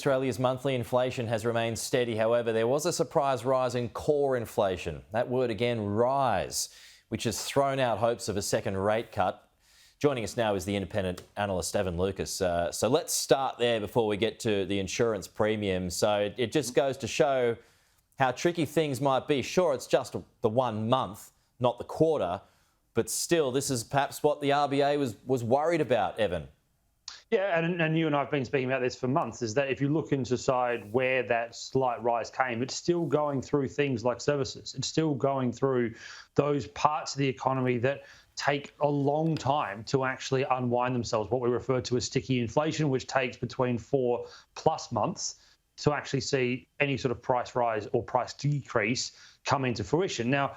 Australia's monthly inflation has remained steady. However, there was a surprise rise in core inflation. That word again, rise, which has thrown out hopes of a second rate cut. Joining us now is the independent analyst, Evan Lucas. So let's start there before we get to the insurance premium. So it just goes to show how tricky things might be. Sure, it's just the 1 month, not the quarter, but still, this is perhaps what the RBA was worried about, Evan. Yeah, and you and I have been speaking about this for months, is that if you look inside where that slight rise came, it's still going through things like services. It's still going through those parts of the economy that take a long time to actually unwind themselves, what we refer to as sticky inflation, which takes between 4+ months to actually see any sort of price rise or price decrease come into fruition. Now,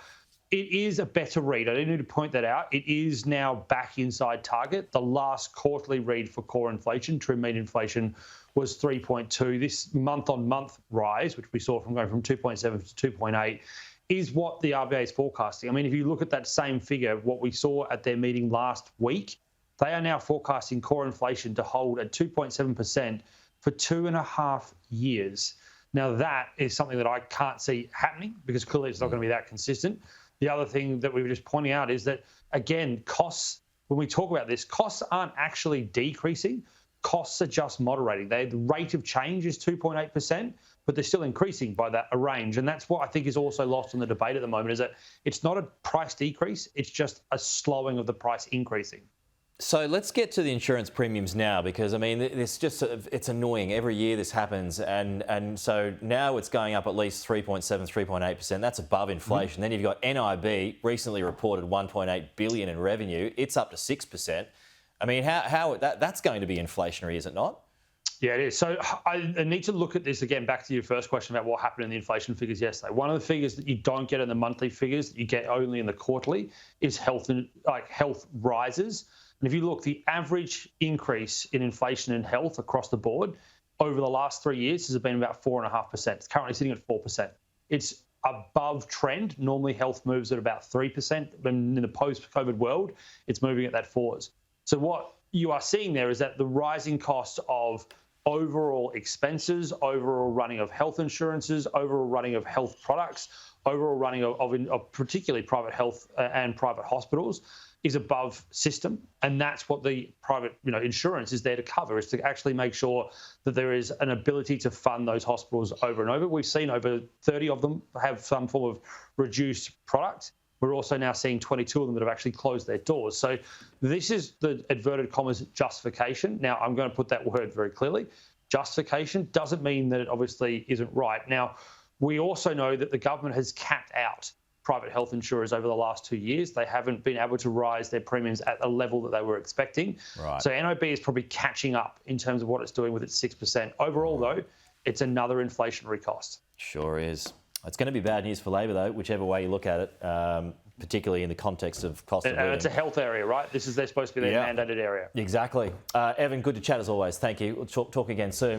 it is a better read. I do need to point that out. It is now back inside target. The last quarterly read for core inflation, true mean inflation, was 3.2. This month-on-month rise, which we saw from going from 2.7 to 2.8, is what the RBA is forecasting. I mean, if you look at that same figure, what we saw at their meeting last week, they are now forecasting core inflation to hold at 2.7% for 2.5 years. Now, that is something that I can't see happening because clearly it's not going to be that consistent. The other thing that we were just pointing out is that, again, costs, when we talk about this, costs aren't actually decreasing. Costs are just moderating. The rate of change is 2.8%, but they're still increasing by a range. And that's what I think is also lost in the debate at the moment, is that it's not a price decrease, it's just a slowing of the price increasing. So let's get to the insurance premiums now, because I mean, it's annoying. Every year this happens, and so now it's going up at least 3.7, 3.8%. That's above inflation. Then you've got NIB recently reported 1.8 billion in revenue. It's up to 6%. I mean, how that's going to be inflationary, is it not? Yeah, it is. So I need to look at this again, back to your first question about what happened in the inflation figures yesterday. One of the figures that you don't get in the monthly figures, that you get only in the quarterly, is health rises. And if you look, the average increase in inflation in health across the board over the last 3 years has been about 4.5%. It's currently sitting at 4%. It's above trend. Normally, health moves at about 3%. But in the post-COVID world, it's moving at that 4s. So what you are seeing there is that the rising cost of overall expenses, overall running of health insurances, overall running of health products, overall running of particularly private health and private hospitals is above system. And that's what the private insurance is there to cover, is to actually make sure that there is an ability to fund those hospitals over and over. We've seen over 30 of them have some form of reduced product. We're also now seeing 22 of them that have actually closed their doors. So this is the inverted commas justification. Now, I'm going to put that word very clearly. Justification doesn't mean that it obviously isn't right. Now, we also know that the government has capped out private health insurers over the last 2 years. They haven't been able to rise their premiums at a level that they were expecting. Right. So NIB is probably catching up in terms of what it's doing with its 6%. Overall, though, it's another inflationary cost. Sure is. It's going to be bad news for Labor, though, whichever way you look at it, particularly in the context of cost of living. And it's a health area, right? They're supposed to be their mandated area. Exactly. Evan, good to chat as always. Thank you. We'll talk again soon.